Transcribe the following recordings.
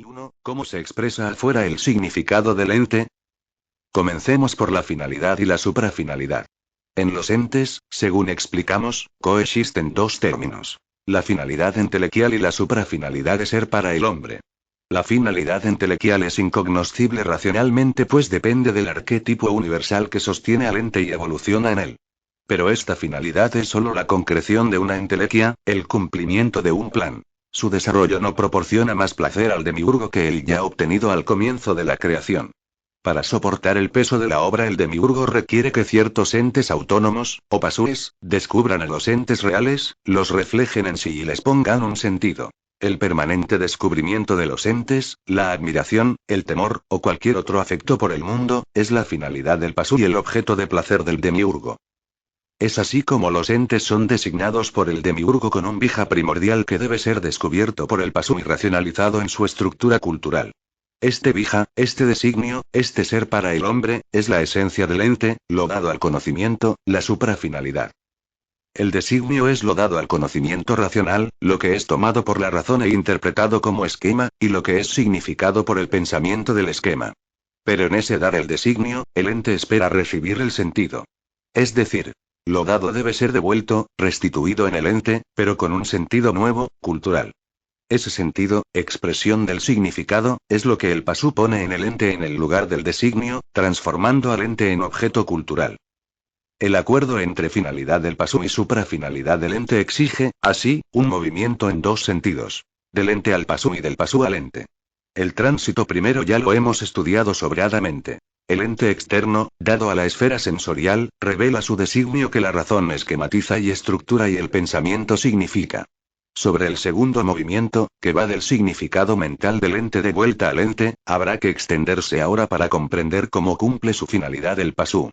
1. ¿Cómo se expresa afuera el significado del ente? Comencemos por la finalidad y la suprafinalidad. En los entes, según explicamos, coexisten dos términos: la finalidad entelequial y la suprafinalidad de ser para el hombre. La finalidad entelequial es incognoscible racionalmente, pues depende del arquetipo universal que sostiene al ente y evoluciona en él. Pero esta finalidad es solo la concreción de una entelequia, el cumplimiento de un plan. Su desarrollo no proporciona más placer al demiurgo que el ya obtenido al comienzo de la creación. Para soportar el peso de la obra, el demiurgo requiere que ciertos entes autónomos, o pasúes, descubran a los entes reales, los reflejen en sí y les pongan un sentido. El permanente descubrimiento de los entes, la admiración, el temor, o cualquier otro afecto por el mundo, es la finalidad del pasú y el objeto de placer del demiurgo. Es así como los entes son designados por el demiurgo con un vija primordial que debe ser descubierto por el pasú y racionalizado en su estructura cultural. Este vija, este designio, este ser para el hombre, es la esencia del ente, lo dado al conocimiento, la suprafinalidad. El designio es lo dado al conocimiento racional, lo que es tomado por la razón e interpretado como esquema, y lo que es significado por el pensamiento del esquema. Pero en ese dar el designio, el ente espera recibir el sentido. Es decir, lo dado debe ser devuelto, restituido en el ente, pero con un sentido nuevo, cultural. Ese sentido, expresión del significado, es lo que el pasú pone en el ente en el lugar del designio, transformando al ente en objeto cultural. El acuerdo entre finalidad del pasú y suprafinalidad del ente exige, así, un movimiento en dos sentidos: del ente al pasú y del pasú al ente. El tránsito primero ya lo hemos estudiado sobradamente. El ente externo, dado a la esfera sensorial, revela su designio que la razón esquematiza y estructura y el pensamiento significa. Sobre el segundo movimiento, que va del significado mental del ente de vuelta al ente, habrá que extenderse ahora para comprender cómo cumple su finalidad el pasú.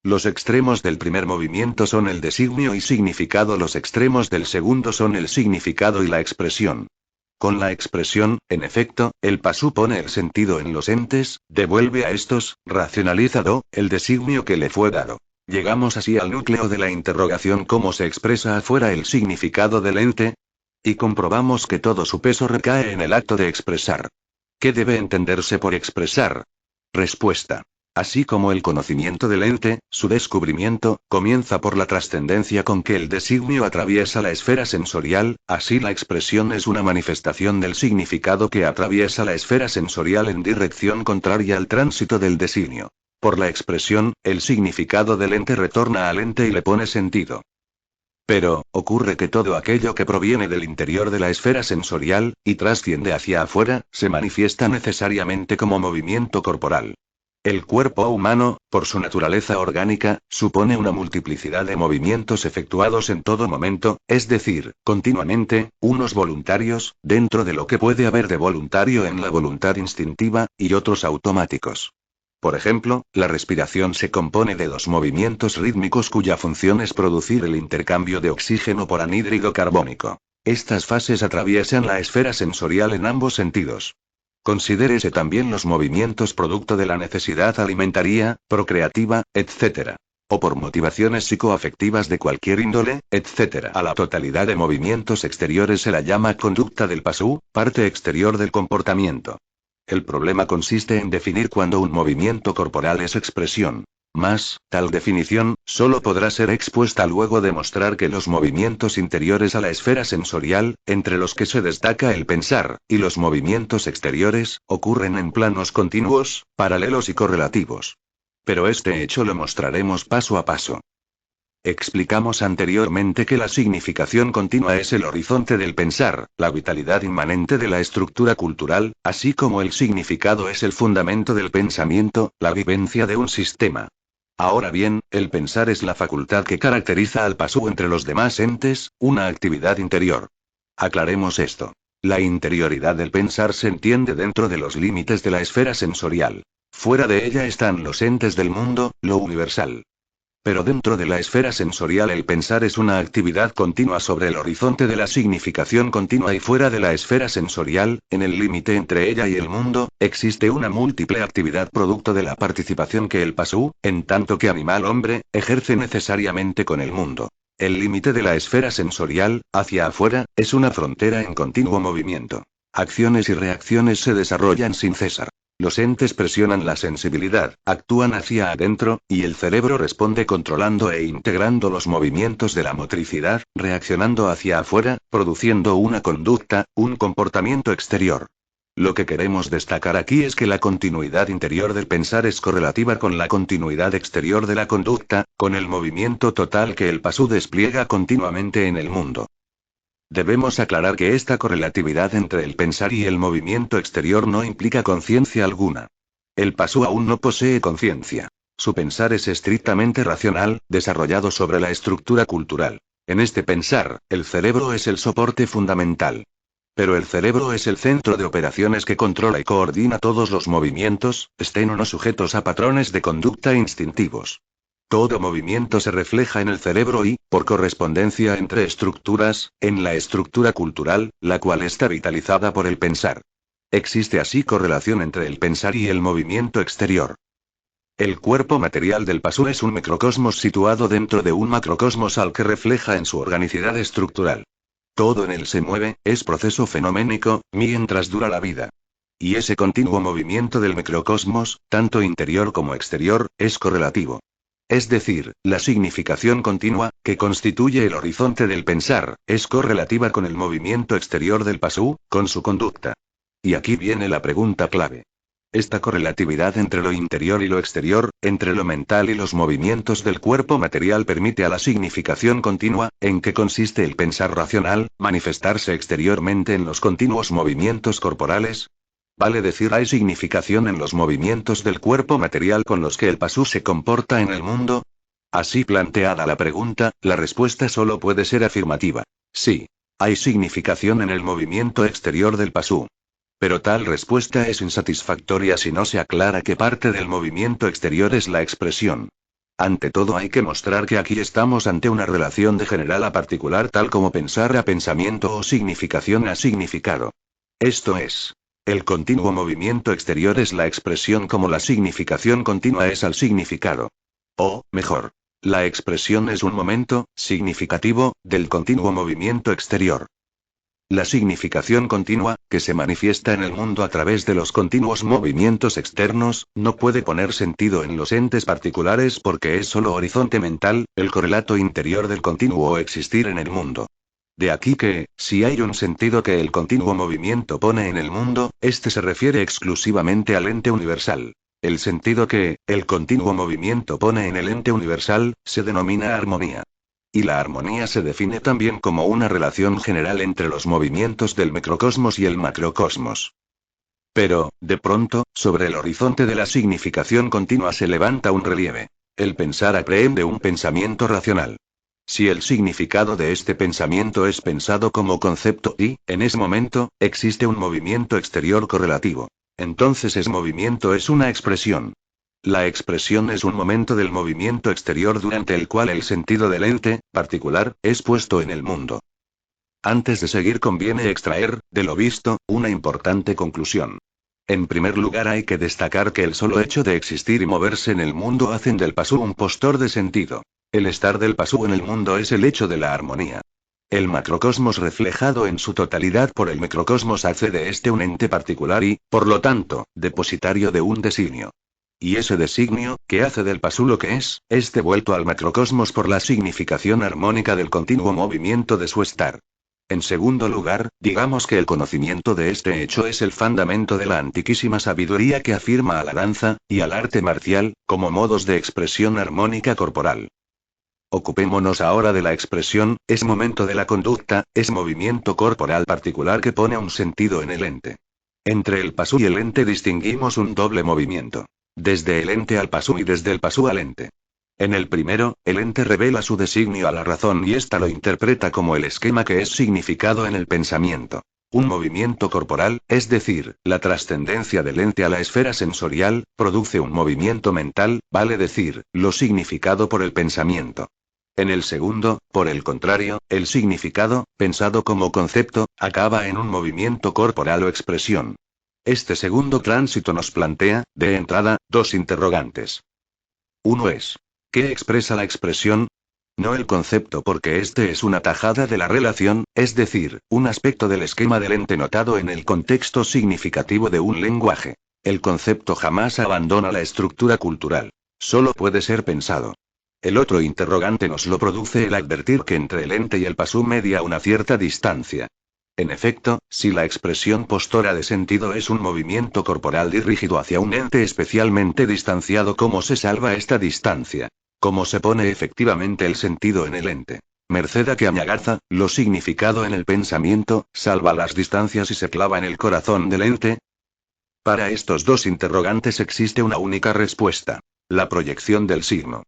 Los extremos del primer movimiento son el designio y significado, los extremos del segundo son el significado y la expresión. Con la expresión, en efecto, el pasú pone el sentido en los entes, devuelve a estos, racionalizado, el designio que le fue dado. Llegamos así al núcleo de la interrogación: ¿cómo se expresa afuera el significado del ente? Y comprobamos que todo su peso recae en el acto de expresar. ¿Qué debe entenderse por expresar? Respuesta. Así como el conocimiento del ente, su descubrimiento, comienza por la trascendencia con que el designio atraviesa la esfera sensorial, así la expresión es una manifestación del significado que atraviesa la esfera sensorial en dirección contraria al tránsito del designio. Por la expresión, el significado del ente retorna al ente y le pone sentido. Pero, ocurre que todo aquello que proviene del interior de la esfera sensorial, y trasciende hacia afuera, se manifiesta necesariamente como movimiento corporal. El cuerpo humano, por su naturaleza orgánica, supone una multiplicidad de movimientos efectuados en todo momento, es decir, continuamente, unos voluntarios, dentro de lo que puede haber de voluntario en la voluntad instintiva, y otros automáticos. Por ejemplo, la respiración se compone de dos movimientos rítmicos cuya función es producir el intercambio de oxígeno por anhídrido carbónico. Estas fases atraviesan la esfera sensorial en ambos sentidos. Considérese también los movimientos producto de la necesidad alimentaria, procreativa, etc. O por motivaciones psicoafectivas de cualquier índole, etc. A la totalidad de movimientos exteriores se la llama conducta del pasú, parte exterior del comportamiento. El problema consiste en definir cuándo un movimiento corporal es expresión. Mas, tal definición, solo podrá ser expuesta luego de mostrar que los movimientos interiores a la esfera sensorial, entre los que se destaca el pensar, y los movimientos exteriores, ocurren en planos continuos, paralelos y correlativos. Pero este hecho lo mostraremos paso a paso. Explicamos anteriormente que la significación continua es el horizonte del pensar, la vitalidad inmanente de la estructura cultural, así como el significado es el fundamento del pensamiento, la vivencia de un sistema. Ahora bien, el pensar es la facultad que caracteriza al pasú entre los demás entes, una actividad interior. Aclaremos esto. La interioridad del pensar se entiende dentro de los límites de la esfera sensorial. Fuera de ella están los entes del mundo, lo universal. Pero dentro de la esfera sensorial el pensar es una actividad continua sobre el horizonte de la significación continua, y fuera de la esfera sensorial, en el límite entre ella y el mundo, existe una múltiple actividad producto de la participación que el pasú, en tanto que animal hombre, ejerce necesariamente con el mundo. El límite de la esfera sensorial, hacia afuera, es una frontera en continuo movimiento. Acciones y reacciones se desarrollan sin cesar. Los entes presionan la sensibilidad, actúan hacia adentro, y el cerebro responde controlando e integrando los movimientos de la motricidad, reaccionando hacia afuera, produciendo una conducta, un comportamiento exterior. Lo que queremos destacar aquí es que la continuidad interior del pensar es correlativa con la continuidad exterior de la conducta, con el movimiento total que el pasú despliega continuamente en el mundo. Debemos aclarar que esta correlatividad entre el pensar y el movimiento exterior no implica conciencia alguna. El pasú aún no posee conciencia. Su pensar es estrictamente racional, desarrollado sobre la estructura cultural. En este pensar, el cerebro es el soporte fundamental. Pero el cerebro es el centro de operaciones que controla y coordina todos los movimientos, estén o no sujetos a patrones de conducta instintivos. Todo movimiento se refleja en el cerebro y, por correspondencia entre estructuras, en la estructura cultural, la cual está vitalizada por el pensar. Existe así correlación entre el pensar y el movimiento exterior. El cuerpo material del pasú es un microcosmos situado dentro de un macrocosmos al que refleja en su organicidad estructural. Todo en él se mueve, es proceso fenoménico, mientras dura la vida. Y ese continuo movimiento del microcosmos, tanto interior como exterior, es correlativo. Es decir, la significación continua, que constituye el horizonte del pensar, es correlativa con el movimiento exterior del pasú, con su conducta. Y aquí viene la pregunta clave. Esta correlatividad entre lo interior y lo exterior, entre lo mental y los movimientos del cuerpo material permite a la significación continua, en que consiste el pensar racional, manifestarse exteriormente en los continuos movimientos corporales. Vale decir, ¿hay significación en los movimientos del cuerpo material con los que el pasú se comporta en el mundo? Así planteada la pregunta, la respuesta solo puede ser afirmativa. Sí. Hay significación en el movimiento exterior del pasú. Pero tal respuesta es insatisfactoria si no se aclara qué parte del movimiento exterior es la expresión. Ante todo hay que mostrar que aquí estamos ante una relación de general a particular, tal como pensar a pensamiento o significación a significado. Esto es. El continuo movimiento exterior es la expresión como la significación continua es al significado. O, mejor, la expresión es un momento, significativo, del continuo movimiento exterior. La significación continua, que se manifiesta en el mundo a través de los continuos movimientos externos, no puede poner sentido en los entes particulares porque es solo horizonte mental, el correlato interior del continuo existir en el mundo. De aquí que, si hay un sentido que el continuo movimiento pone en el mundo, este se refiere exclusivamente al ente universal. El sentido que, el continuo movimiento pone en el ente universal, se denomina armonía. Y la armonía se define también como una relación general entre los movimientos del microcosmos y el macrocosmos. Pero, de pronto, sobre el horizonte de la significación continua se levanta un relieve. El pensar aprehende un pensamiento racional. Si el significado de este pensamiento es pensado como concepto y, en ese momento, existe un movimiento exterior correlativo. Entonces ese movimiento es una expresión. La expresión es un momento del movimiento exterior durante el cual el sentido del ente, particular, es puesto en el mundo. Antes de seguir conviene extraer, de lo visto, una importante conclusión. En primer lugar hay que destacar que el solo hecho de existir y moverse en el mundo hacen del pasú un postor de sentido. El estar del pasú en el mundo es el hecho de la armonía. El macrocosmos reflejado en su totalidad por el microcosmos hace de este un ente particular y, por lo tanto, depositario de un designio. Y ese designio, que hace del pasú lo que es devuelto al macrocosmos por la significación armónica del continuo movimiento de su estar. En segundo lugar, digamos que el conocimiento de este hecho es el fundamento de la antiquísima sabiduría que afirma a la danza, y al arte marcial, como modos de expresión armónica corporal. Ocupémonos ahora de la expresión, es momento de la conducta, es movimiento corporal particular que pone un sentido en el ente. Entre el pasú y el ente distinguimos un doble movimiento. Desde el ente al pasú y desde el pasú al ente. En el primero, el ente revela su designio a la razón y ésta lo interpreta como el esquema que es significado en el pensamiento. Un movimiento corporal, es decir, la trascendencia del ente a la esfera sensorial, produce un movimiento mental, vale decir, lo significado por el pensamiento. En el segundo, por el contrario, el significado, pensado como concepto, acaba en un movimiento corporal o expresión. Este segundo tránsito nos plantea, de entrada, dos interrogantes. Uno es, ¿qué expresa la expresión? No el concepto, porque este es una tajada de la relación, es decir, un aspecto del esquema del ente notado en el contexto significativo de un lenguaje. El concepto jamás abandona la estructura cultural. Solo puede ser pensado. El otro interrogante nos lo produce el advertir que entre el ente y el pasú media una cierta distancia. En efecto, si la expresión postora de sentido es un movimiento corporal dirigido hacia un ente especialmente distanciado, ¿cómo se salva esta distancia? ¿Cómo se pone efectivamente el sentido en el ente? Merced a que añagaza, lo significado en el pensamiento, salva las distancias y se clava en el corazón del ente. Para estos dos interrogantes existe una única respuesta: la proyección del signo.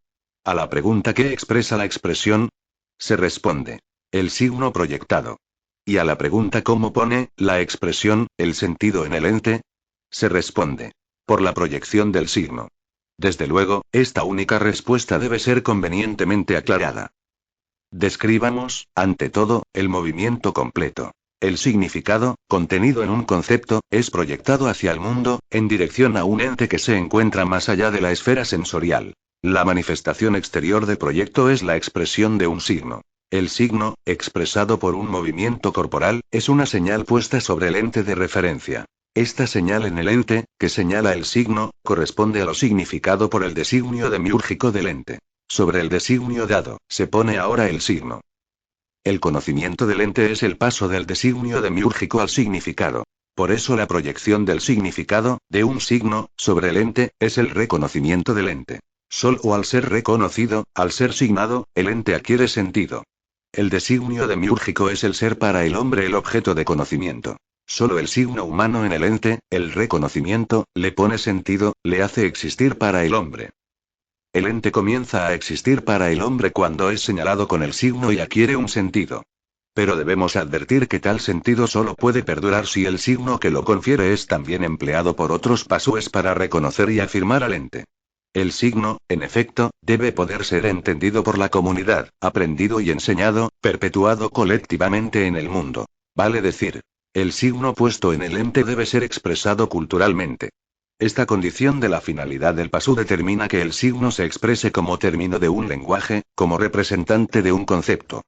A la pregunta ¿qué expresa la expresión?, se responde: el signo proyectado. Y a la pregunta ¿cómo pone la expresión el sentido en el ente?, se responde: por la proyección del signo. Desde luego, esta única respuesta debe ser convenientemente aclarada. Describamos, ante todo, el movimiento completo. El significado, contenido en un concepto, es proyectado hacia el mundo, en dirección a un ente que se encuentra más allá de la esfera sensorial. La manifestación exterior del proyecto es la expresión de un signo. El signo, expresado por un movimiento corporal, es una señal puesta sobre el ente de referencia. Esta señal en el ente, que señala el signo, corresponde a lo significado por el designio demiúrgico del ente. Sobre el designio dado, se pone ahora el signo. El conocimiento del ente es el paso del designio demiúrgico al significado. Por eso la proyección del significado, de un signo, sobre el ente, es el reconocimiento del ente. Solo al ser reconocido, al ser signado, el ente adquiere sentido. El designio demiúrgico es el ser para el hombre el objeto de conocimiento. Solo el signo humano en el ente, el reconocimiento, le pone sentido, le hace existir para el hombre. El ente comienza a existir para el hombre cuando es señalado con el signo y adquiere un sentido. Pero debemos advertir que tal sentido solo puede perdurar si el signo que lo confiere es también empleado por otros pasúes para reconocer y afirmar al ente. El signo, en efecto, debe poder ser entendido por la comunidad, aprendido y enseñado, perpetuado colectivamente en el mundo. Vale decir, el signo puesto en el ente debe ser expresado culturalmente. Esta condición de la finalidad del pasú determina que el signo se exprese como término de un lenguaje, como representante de un concepto.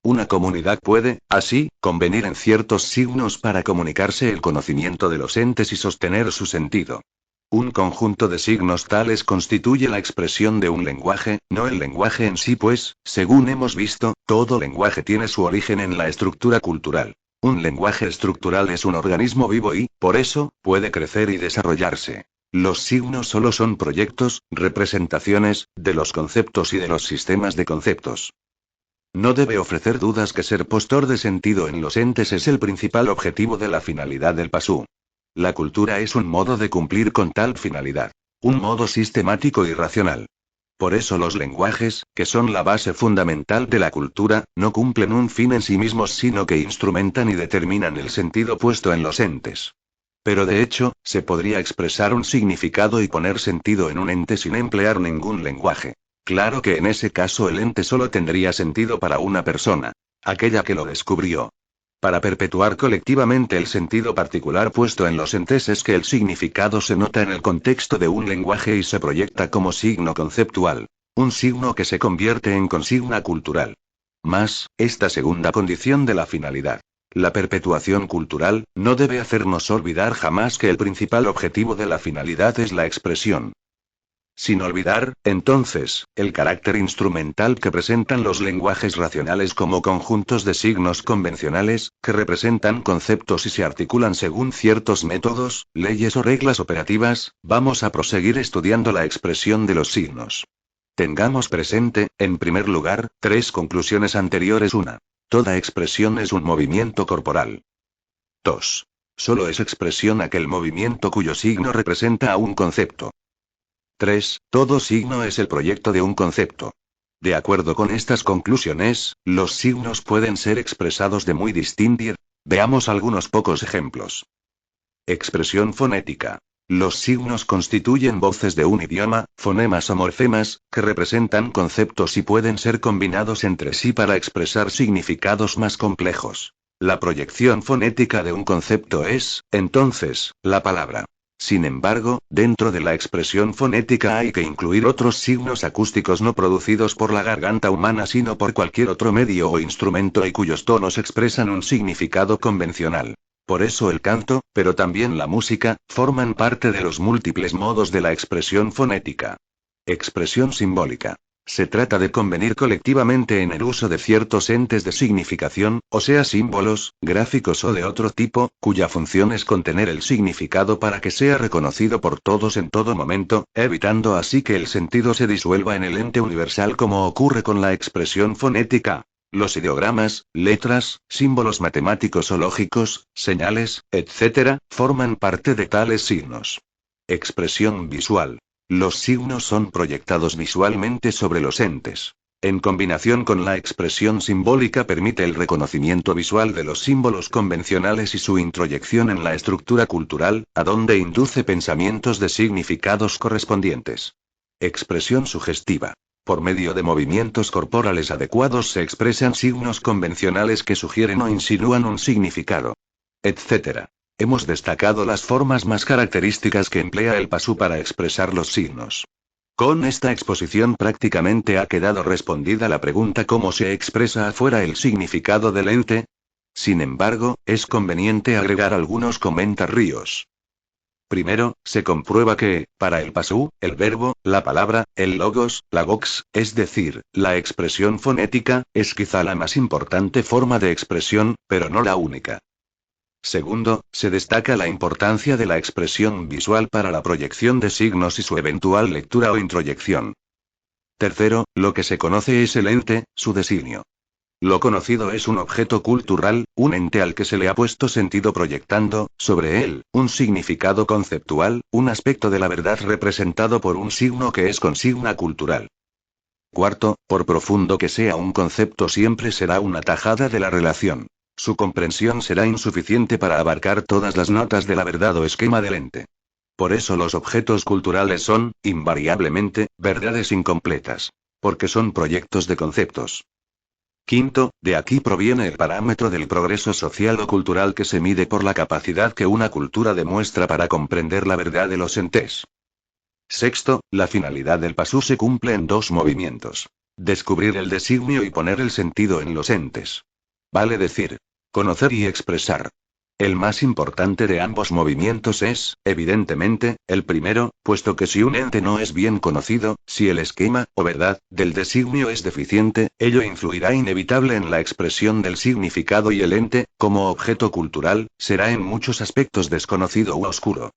Una comunidad puede, así, convenir en ciertos signos para comunicarse el conocimiento de los entes y sostener su sentido. Un conjunto de signos tales constituye la expresión de un lenguaje, no el lenguaje en sí, pues, según hemos visto, todo lenguaje tiene su origen en la estructura cultural. Un lenguaje estructural es un organismo vivo y, por eso, puede crecer y desarrollarse. Los signos solo son proyectos, representaciones, de los conceptos y de los sistemas de conceptos. No debe ofrecer dudas que ser postor de sentido en los entes es el principal objetivo de la finalidad del pasú. La cultura es un modo de cumplir con tal finalidad. Un modo sistemático y racional. Por eso los lenguajes, que son la base fundamental de la cultura, no cumplen un fin en sí mismos, sino que instrumentan y determinan el sentido puesto en los entes. Pero de hecho, se podría expresar un significado y poner sentido en un ente sin emplear ningún lenguaje. Claro que en ese caso el ente solo tendría sentido para una persona, aquella que lo descubrió. Para perpetuar colectivamente el sentido particular puesto en los entes es que el significado se nota en el contexto de un lenguaje y se proyecta como signo conceptual, un signo que se convierte en consigna cultural. Mas, esta segunda condición de la finalidad, la perpetuación cultural, no debe hacernos olvidar jamás que el principal objetivo de la finalidad es la expresión. Sin olvidar, entonces, el carácter instrumental que presentan los lenguajes racionales como conjuntos de signos convencionales, que representan conceptos y se articulan según ciertos métodos, leyes o reglas operativas, vamos a proseguir estudiando la expresión de los signos. Tengamos presente, en primer lugar, tres conclusiones anteriores. 1. Toda expresión es un movimiento corporal. 2. Solo es expresión aquel movimiento cuyo signo representa a un concepto. 3. Todo signo es el proyecto de un concepto. De acuerdo con estas conclusiones, los signos pueden ser expresados de muy distinta. Veamos algunos pocos ejemplos. Expresión fonética. Los signos constituyen voces de un idioma, fonemas o morfemas, que representan conceptos y pueden ser combinados entre sí para expresar significados más complejos. La proyección fonética de un concepto es, entonces, la palabra. Sin embargo, dentro de la expresión fonética hay que incluir otros signos acústicos no producidos por la garganta humana sino por cualquier otro medio o instrumento y cuyos tonos expresan un significado convencional. Por eso el canto, pero también la música, forman parte de los múltiples modos de la expresión fonética. Expresión simbólica. Se trata de convenir colectivamente en el uso de ciertos entes de significación, o sea símbolos, gráficos o de otro tipo, cuya función es contener el significado para que sea reconocido por todos en todo momento, evitando así que el sentido se disuelva en el ente universal como ocurre con la expresión fonética. Los ideogramas, letras, símbolos matemáticos o lógicos, señales, etc., forman parte de tales signos. Expresión visual. Los signos son proyectados visualmente sobre los entes. En combinación con la expresión simbólica permite el reconocimiento visual de los símbolos convencionales y su introyección en la estructura cultural, a donde induce pensamientos de significados correspondientes. Expresión sugestiva. Por medio de movimientos corporales adecuados se expresan signos convencionales que sugieren o insinúan un significado. Etc. Hemos destacado las formas más características que emplea el pasú para expresar los signos. Con esta exposición prácticamente ha quedado respondida la pregunta ¿cómo se expresa afuera el significado del ente? Sin embargo, es conveniente agregar algunos comentarios. Primero, se comprueba que, para el pasú, el verbo, la palabra, el logos, la vox, es decir, la expresión fonética, es quizá la más importante forma de expresión, pero no la única. Segundo, se destaca la importancia de la expresión visual para la proyección de signos y su eventual lectura o introyección. Tercero, lo que se conoce es el ente, su designio. Lo conocido es un objeto cultural, un ente al que se le ha puesto sentido proyectando, sobre él, un significado conceptual, un aspecto de la verdad representado por un signo que es consigna cultural. Cuarto, por profundo que sea un concepto siempre será una tajada de la relación. Su comprensión será insuficiente para abarcar todas las notas de la verdad o esquema del ente. Por eso los objetos culturales son, invariablemente, verdades incompletas. Porque son proyectos de conceptos. Quinto, de aquí proviene el parámetro del progreso social o cultural que se mide por la capacidad que una cultura demuestra para comprender la verdad de los entes. Sexto, la finalidad del pasú se cumple en dos movimientos. Descubrir el designio y poner el sentido en los entes. Vale decir, conocer y expresar. El más importante de ambos movimientos es, evidentemente, el primero, puesto que si un ente no es bien conocido, si el esquema, o verdad, del designio es deficiente, ello influirá inevitable en la expresión del significado y el ente, como objeto cultural, será en muchos aspectos desconocido u oscuro.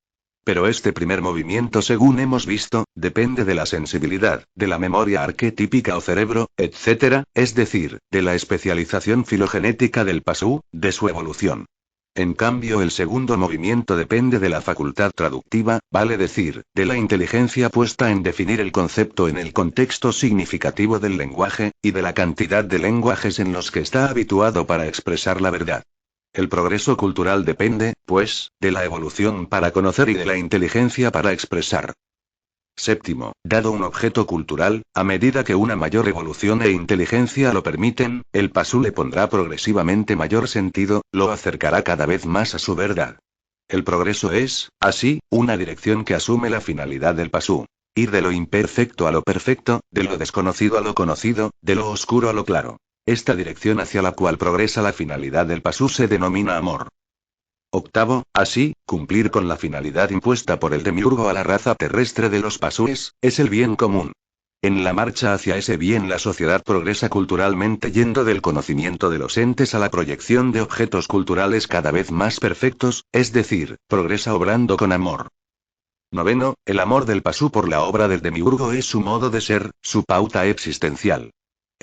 Pero este primer movimiento, según hemos visto, depende de la sensibilidad, de la memoria arquetípica o cerebro, etc., es decir, de la especialización filogenética del pasú, de su evolución. En cambio, el segundo movimiento depende de la facultad traductiva, vale decir, de la inteligencia puesta en definir el concepto en el contexto significativo del lenguaje, y de la cantidad de lenguajes en los que está habituado para expresar la verdad. El progreso cultural depende, pues, de la evolución para conocer y de la inteligencia para expresar. Séptimo, dado un objeto cultural, a medida que una mayor evolución e inteligencia lo permiten, el pasú le pondrá progresivamente mayor sentido, lo acercará cada vez más a su verdad. El progreso es, así, una dirección que asume la finalidad del pasú. Ir de lo imperfecto a lo perfecto, de lo desconocido a lo conocido, de lo oscuro a lo claro. Esta dirección hacia la cual progresa la finalidad del pasú se denomina amor. Octavo, así, cumplir con la finalidad impuesta por el demiurgo a la raza terrestre de los pasúes, es el bien común. En la marcha hacia ese bien la sociedad progresa culturalmente yendo del conocimiento de los entes a la proyección de objetos culturales cada vez más perfectos, es decir, progresa obrando con amor. Noveno, el amor del pasú por la obra del demiurgo es su modo de ser, su pauta existencial.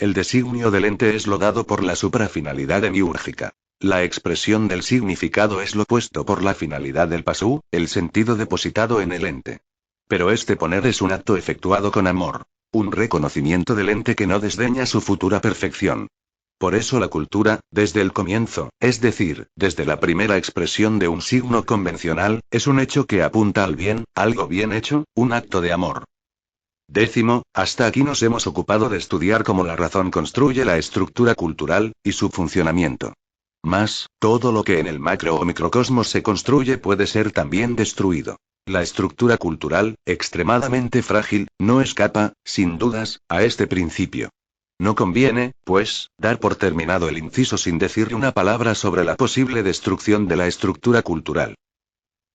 El designio del ente es lo dado por la suprafinalidad demiúrgica. La expresión del significado es lo puesto por la finalidad del pasú, el sentido depositado en el ente. Pero este poner es un acto efectuado con amor. Un reconocimiento del ente que no desdeña su futura perfección. Por eso la cultura, desde el comienzo, es decir, desde la primera expresión de un signo convencional, es un hecho que apunta al bien, algo bien hecho, un acto de amor. Décimo, hasta aquí nos hemos ocupado de estudiar cómo la razón construye la estructura cultural, y su funcionamiento. Mas, todo lo que en el macro o microcosmos se construye puede ser también destruido. La estructura cultural, extremadamente frágil, no escapa, sin dudas, a este principio. No conviene, pues, dar por terminado el inciso sin decir una palabra sobre la posible destrucción de la estructura cultural.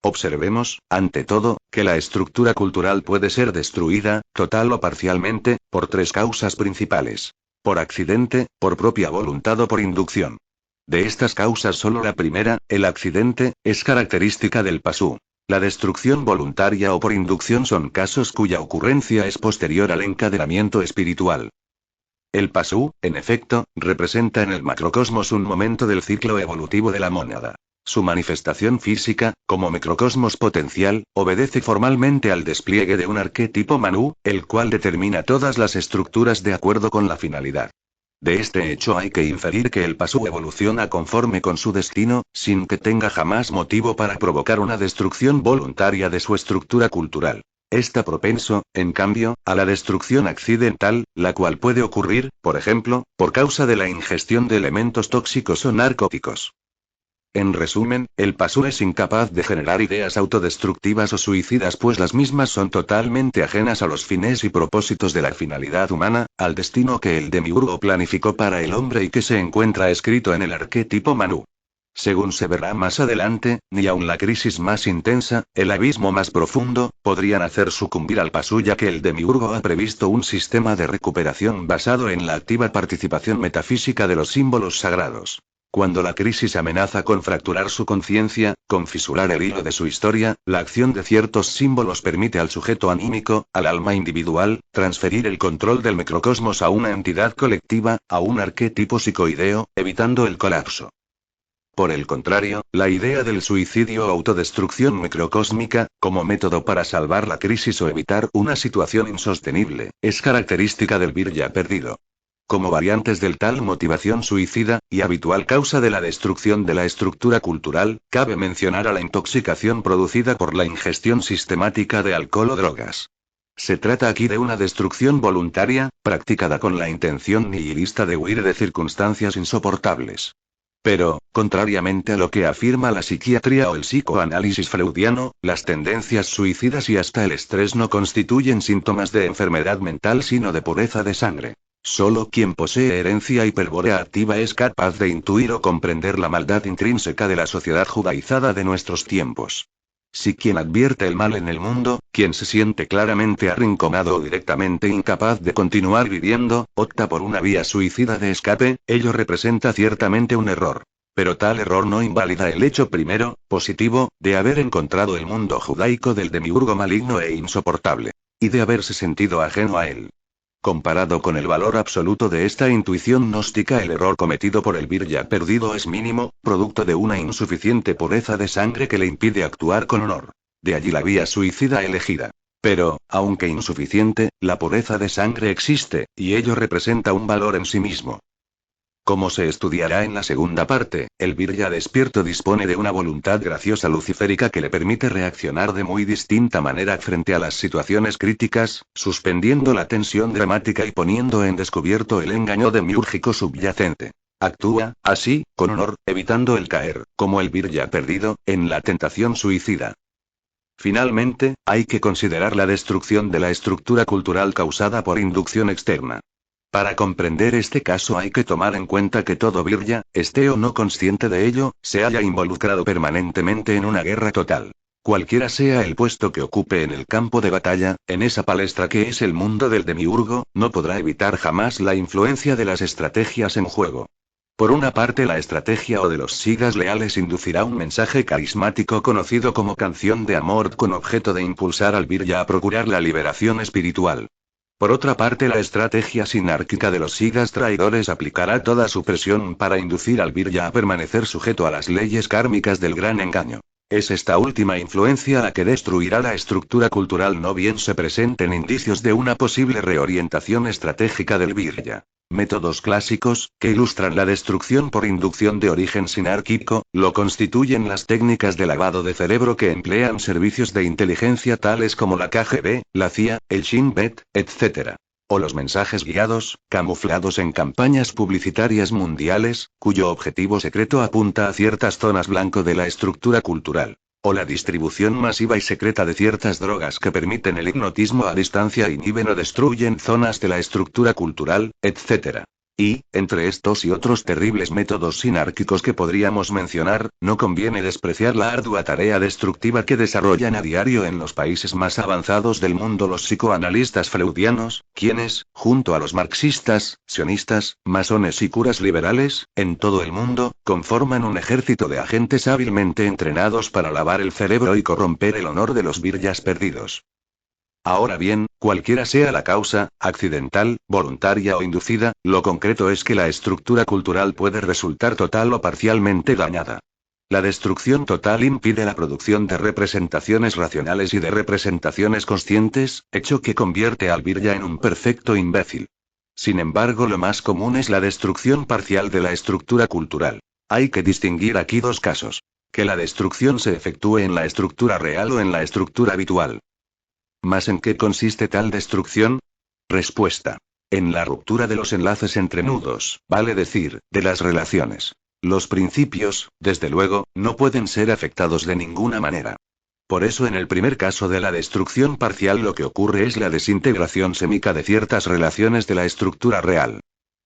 Observemos, ante todo, que la estructura cultural puede ser destruida, total o parcialmente, por tres causas principales. Por accidente, por propia voluntad o por inducción. De estas causas solo la primera, el accidente, es característica del pasú. La destrucción voluntaria o por inducción son casos cuya ocurrencia es posterior al encadenamiento espiritual. El pasú, en efecto, representa en el macrocosmos un momento del ciclo evolutivo de la mónada. Su manifestación física, como microcosmos potencial, obedece formalmente al despliegue de un arquetipo Manú, el cual determina todas las estructuras de acuerdo con la finalidad. De este hecho hay que inferir que el pasú evoluciona conforme con su destino, sin que tenga jamás motivo para provocar una destrucción voluntaria de su estructura cultural. Está propenso, en cambio, a la destrucción accidental, la cual puede ocurrir, por ejemplo, por causa de la ingestión de elementos tóxicos o narcóticos. En resumen, el pasú es incapaz de generar ideas autodestructivas o suicidas, pues las mismas son totalmente ajenas a los fines y propósitos de la finalidad humana, al destino que el demiurgo planificó para el hombre y que se encuentra escrito en el arquetipo Manú. Según se verá más adelante, ni aun la crisis más intensa, el abismo más profundo, podrían hacer sucumbir al pasú, ya que el demiurgo ha previsto un sistema de recuperación basado en la activa participación metafísica de los símbolos sagrados. Cuando la crisis amenaza con fracturar su conciencia, con fisurar el hilo de su historia, la acción de ciertos símbolos permite al sujeto anímico, al alma individual, transferir el control del microcosmos a una entidad colectiva, a un arquetipo psicoideo, evitando el colapso. Por el contrario, la idea del suicidio o autodestrucción microcósmica, como método para salvar la crisis o evitar una situación insostenible, es característica del Virya perdido. Como variantes del tal motivación suicida, y habitual causa de la destrucción de la estructura cultural, cabe mencionar a la intoxicación producida por la ingestión sistemática de alcohol o drogas. Se trata aquí de una destrucción voluntaria, practicada con la intención nihilista de huir de circunstancias insoportables. Pero, contrariamente a lo que afirma la psiquiatría o el psicoanálisis freudiano, las tendencias suicidas y hasta el estrés no constituyen síntomas de enfermedad mental sino de pureza de sangre. Solo quien posee herencia hiperbórea activa es capaz de intuir o comprender la maldad intrínseca de la sociedad judaizada de nuestros tiempos. Si quien advierte el mal en el mundo, quien se siente claramente arrinconado o directamente incapaz de continuar viviendo, opta por una vía suicida de escape, ello representa ciertamente un error. Pero tal error no invalida el hecho primero, positivo, de haber encontrado el mundo judaico del demiurgo maligno e insoportable. Y de haberse sentido ajeno a él. Comparado con el valor absoluto de esta intuición gnóstica, el error cometido por el Virya perdido es mínimo, producto de una insuficiente pureza de sangre que le impide actuar con honor. De allí la vía suicida elegida. Pero, aunque insuficiente, la pureza de sangre existe, y ello representa un valor en sí mismo. Como se estudiará en la segunda parte, el Virya despierto dispone de una voluntad graciosa luciférica que le permite reaccionar de muy distinta manera frente a las situaciones críticas, suspendiendo la tensión dramática y poniendo en descubierto el engaño demiúrgico subyacente. Actúa, así, con honor, evitando el caer, como el Virya perdido, en la tentación suicida. Finalmente, hay que considerar la destrucción de la estructura cultural causada por inducción externa. Para comprender este caso hay que tomar en cuenta que todo Virya, esté o no consciente de ello, se halla involucrado permanentemente en una guerra total. Cualquiera sea el puesto que ocupe en el campo de batalla, en esa palestra que es el mundo del demiurgo, no podrá evitar jamás la influencia de las estrategias en juego. Por una parte, la estrategia o de los sigas leales inducirá un mensaje carismático conocido como canción de amor con objeto de impulsar al Virya a procurar la liberación espiritual. Por otra parte, la estrategia sinárquica de los sigas traidores aplicará toda su presión para inducir al Virya a permanecer sujeto a las leyes kármicas del gran engaño. Es esta última influencia la que destruirá la estructura cultural, no bien se presenten indicios de una posible reorientación estratégica del Virya. Métodos clásicos, que ilustran la destrucción por inducción de origen sinárquico, lo constituyen las técnicas de lavado de cerebro que emplean servicios de inteligencia tales como la KGB, la CIA, el Shin Bet, etc. O los mensajes guiados, camuflados en campañas publicitarias mundiales, cuyo objetivo secreto apunta a ciertas zonas blanco de la estructura cultural. O la distribución masiva y secreta de ciertas drogas que permiten el hipnotismo a distancia, inhiben o destruyen zonas de la estructura cultural, etc. Y, entre estos y otros terribles métodos sinárquicos que podríamos mencionar, no conviene despreciar la ardua tarea destructiva que desarrollan a diario en los países más avanzados del mundo los psicoanalistas freudianos, quienes, junto a los marxistas, sionistas, masones y curas liberales, en todo el mundo, conforman un ejército de agentes hábilmente entrenados para lavar el cerebro y corromper el honor de los viryas perdidos. Ahora bien, cualquiera sea la causa, accidental, voluntaria o inducida, lo concreto es que la estructura cultural puede resultar total o parcialmente dañada. La destrucción total impide la producción de representaciones racionales y de representaciones conscientes, hecho que convierte al virya en un perfecto imbécil. Sin embargo, lo más común es la destrucción parcial de la estructura cultural. Hay que distinguir aquí dos casos. Que la destrucción se efectúe en la estructura real o en la estructura habitual. ¿Mas en qué consiste tal destrucción? Respuesta. En la ruptura de los enlaces entre nudos, vale decir, de las relaciones. Los principios, desde luego, no pueden ser afectados de ninguna manera. Por eso en el primer caso de la destrucción parcial lo que ocurre es la desintegración sémica de ciertas relaciones de la estructura real.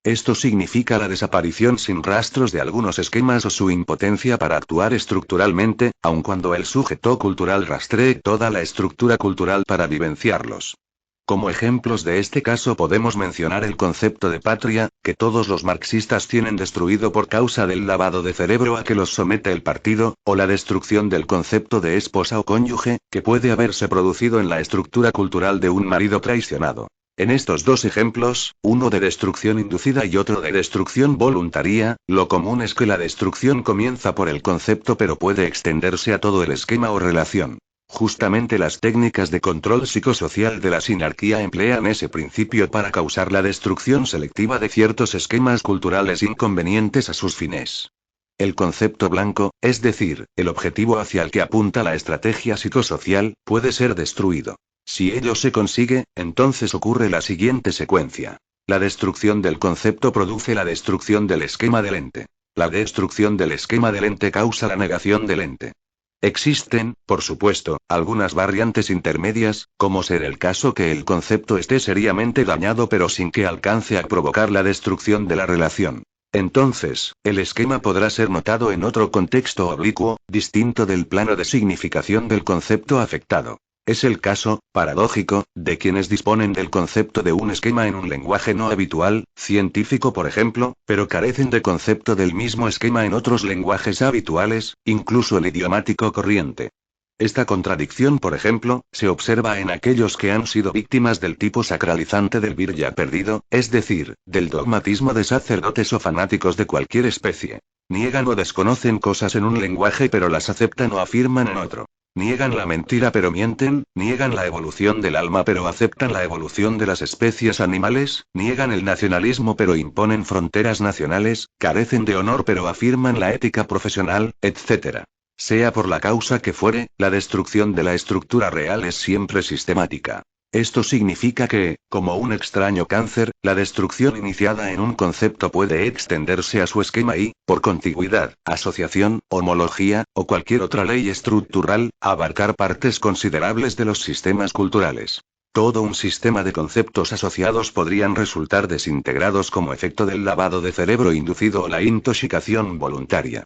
Esto significa la desaparición sin rastros de algunos esquemas o su impotencia para actuar estructuralmente, aun cuando el sujeto cultural rastree toda la estructura cultural para vivenciarlos. Como ejemplos de este caso podemos mencionar el concepto de patria, que todos los marxistas tienen destruido por causa del lavado de cerebro a que los somete el partido, o la destrucción del concepto de esposa o cónyuge, que puede haberse producido en la estructura cultural de un marido traicionado. En estos dos ejemplos, uno de destrucción inducida y otro de destrucción voluntaria, lo común es que la destrucción comienza por el concepto pero puede extenderse a todo el esquema o relación. Justamente las técnicas de control psicosocial de la sinarquía emplean ese principio para causar la destrucción selectiva de ciertos esquemas culturales inconvenientes a sus fines. El concepto blanco, es decir, el objetivo hacia el que apunta la estrategia psicosocial, puede ser destruido. Si ello se consigue, entonces ocurre la siguiente secuencia. La destrucción del concepto produce la destrucción del esquema del ente. La destrucción del esquema del ente causa la negación del ente. Existen, por supuesto, algunas variantes intermedias, como ser el caso que el concepto esté seriamente dañado pero sin que alcance a provocar la destrucción de la relación. Entonces, el esquema podrá ser notado en otro contexto oblicuo, distinto del plano de significación del concepto afectado. Es el caso, paradójico, de quienes disponen del concepto de un esquema en un lenguaje no habitual, científico por ejemplo, pero carecen de concepto del mismo esquema en otros lenguajes habituales, incluso el idiomático corriente. Esta contradicción, por ejemplo, se observa en aquellos que han sido víctimas del tipo sacralizante del virya perdido, es decir, del dogmatismo de sacerdotes o fanáticos de cualquier especie. Niegan o desconocen cosas en un lenguaje pero las aceptan o afirman en otro. Niegan la mentira pero mienten, niegan la evolución del alma pero aceptan la evolución de las especies animales, niegan el nacionalismo pero imponen fronteras nacionales, carecen de honor pero afirman la ética profesional, etc. Sea por la causa que fuere, la destrucción de la estructura real es siempre sistemática. Esto significa que, como un extraño cáncer, la destrucción iniciada en un concepto puede extenderse a su esquema y, por contigüidad, asociación, homología, o cualquier otra ley estructural, abarcar partes considerables de los sistemas culturales. Todo un sistema de conceptos asociados podrían resultar desintegrados como efecto del lavado de cerebro inducido o la intoxicación voluntaria.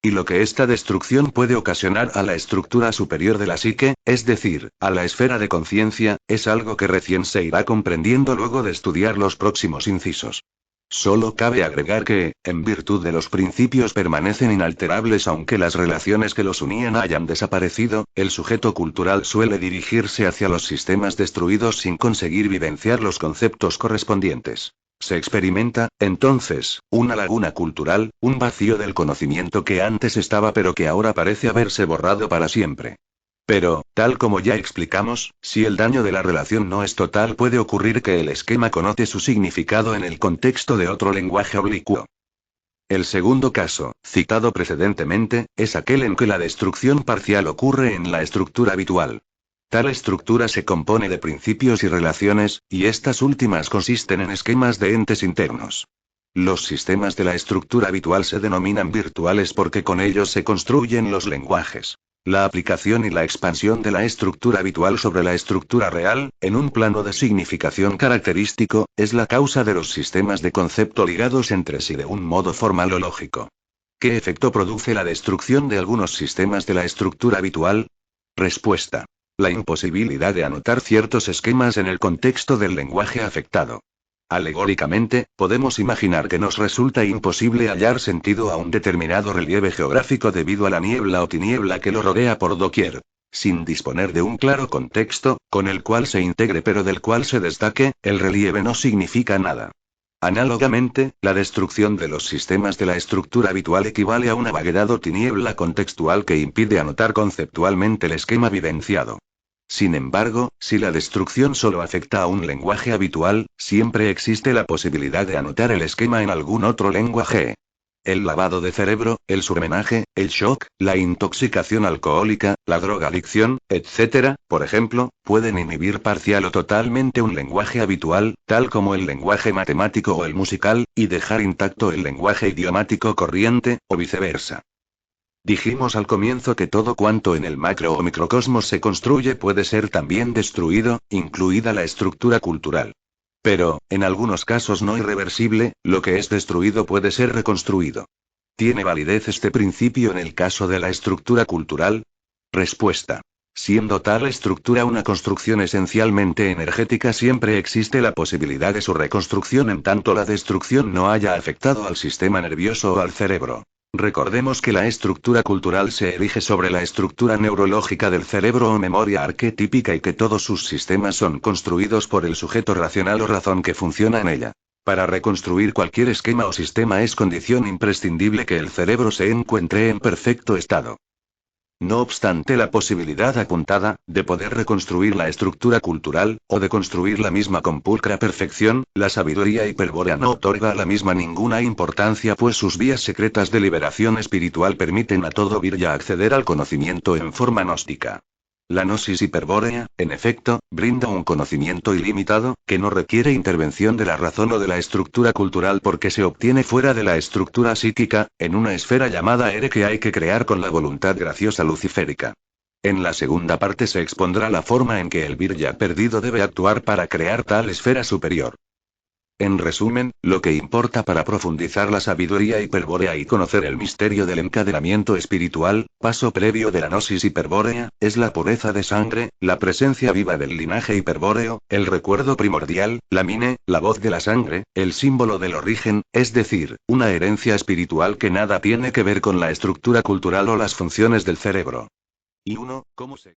Y lo que esta destrucción puede ocasionar a la estructura superior de la psique, es decir, a la esfera de conciencia, es algo que recién se irá comprendiendo luego de estudiar los próximos incisos. Solo cabe agregar que, en virtud de los principios permanecen inalterables aunque las relaciones que los unían hayan desaparecido, el sujeto cultural suele dirigirse hacia los sistemas destruidos sin conseguir vivenciar los conceptos correspondientes. Se experimenta, entonces, una laguna cultural, un vacío del conocimiento que antes estaba pero que ahora parece haberse borrado para siempre. Pero, tal como ya explicamos, si el daño de la relación no es total puede ocurrir que el esquema conoce su significado en el contexto de otro lenguaje oblicuo. El segundo caso, citado precedentemente, es aquel en que la destrucción parcial ocurre en la estructura habitual. Tal estructura se compone de principios y relaciones, y estas últimas consisten en esquemas de entes internos. Los sistemas de la estructura habitual se denominan virtuales porque con ellos se construyen los lenguajes. La aplicación y la expansión de la estructura habitual sobre la estructura real, en un plano de significación característico, es la causa de los sistemas de concepto ligados entre sí de un modo formal o lógico. ¿Qué efecto produce la destrucción de algunos sistemas de la estructura habitual? Respuesta. La imposibilidad de anotar ciertos esquemas en el contexto del lenguaje afectado. Alegóricamente, podemos imaginar que nos resulta imposible hallar sentido a un determinado relieve geográfico debido a la niebla o tiniebla que lo rodea por doquier. Sin disponer de un claro contexto, con el cual se integre pero del cual se destaque, el relieve no significa nada. Análogamente, la destrucción de los sistemas de la estructura habitual equivale a una vaguedad o tiniebla contextual que impide anotar conceptualmente el esquema vivenciado. Sin embargo, si la destrucción solo afecta a un lenguaje habitual, siempre existe la posibilidad de anotar el esquema en algún otro lenguaje. El lavado de cerebro, el surmenaje, el shock, la intoxicación alcohólica, la drogadicción, etc., por ejemplo, pueden inhibir parcial o totalmente un lenguaje habitual, tal como el lenguaje matemático o el musical, y dejar intacto el lenguaje idiomático corriente, o viceversa. Dijimos al comienzo que todo cuanto en el macro o microcosmos se construye puede ser también destruido, incluida la estructura cultural. Pero, en algunos casos no irreversible, lo que es destruido puede ser reconstruido. ¿Tiene validez este principio en el caso de la estructura cultural? Respuesta. Siendo tal estructura una construcción esencialmente energética, siempre existe la posibilidad de su reconstrucción en tanto la destrucción no haya afectado al sistema nervioso o al cerebro. Recordemos que la estructura cultural se erige sobre la estructura neurológica del cerebro o memoria arquetípica y que todos sus sistemas son construidos por el sujeto racional o razón que funciona en ella. Para reconstruir cualquier esquema o sistema es condición imprescindible que el cerebro se encuentre en perfecto estado. No obstante, la posibilidad apuntada, de poder reconstruir la estructura cultural, o de construir la misma con pulcra perfección, la sabiduría hiperbórea no otorga a la misma ninguna importancia, pues sus vías secretas de liberación espiritual permiten a todo virya acceder al conocimiento en forma gnóstica. La gnosis hiperbórea, en efecto, brinda un conocimiento ilimitado, que no requiere intervención de la razón o de la estructura cultural porque se obtiene fuera de la estructura psíquica, en una esfera llamada ere que hay que crear con la voluntad graciosa luciférica. En la segunda parte se expondrá la forma en que el virya perdido debe actuar para crear tal esfera superior. En resumen, lo que importa para profundizar la sabiduría hiperbórea y conocer el misterio del encadenamiento espiritual, paso previo de la gnosis hiperbórea, es la pureza de sangre, la presencia viva del linaje hiperbóreo, el recuerdo primordial, la mine, la voz de la sangre, el símbolo del origen, es decir, una herencia espiritual que nada tiene que ver con la estructura cultural o las funciones del cerebro. Y uno, ¿cómo se